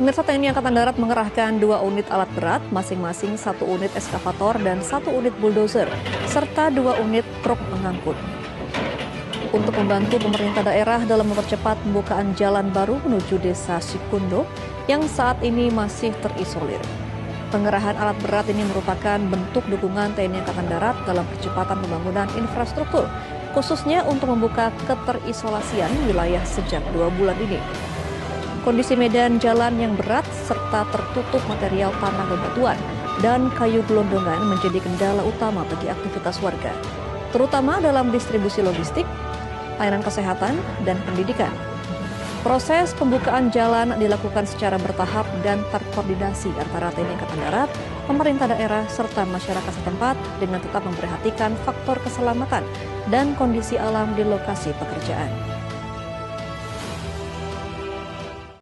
Pemirsa, TNI Angkatan Darat mengerahkan 2 unit alat berat, masing-masing 1 unit eskavator dan 1 unit bulldozer, serta 2 unit truk pengangkut. Untuk membantu pemerintah daerah dalam mempercepat pembukaan jalan baru menuju Desa Sikundo yang saat ini masih terisolir. Pengerahan alat berat ini merupakan bentuk dukungan TNI Angkatan Darat dalam percepatan pembangunan infrastruktur, khususnya untuk membuka keterisolasian wilayah sejak 2 bulan ini. Kondisi medan jalan yang berat serta tertutup material tanah bebatuan dan kayu gelondongan menjadi kendala utama bagi aktivitas warga, terutama dalam distribusi logistik, layanan kesehatan, dan pendidikan. Proses pembukaan jalan dilakukan secara bertahap dan terkoordinasi antara TNI Angkatan Darat, pemerintah daerah, serta masyarakat setempat dengan tetap memperhatikan faktor keselamatan dan kondisi alam di lokasi pekerjaan.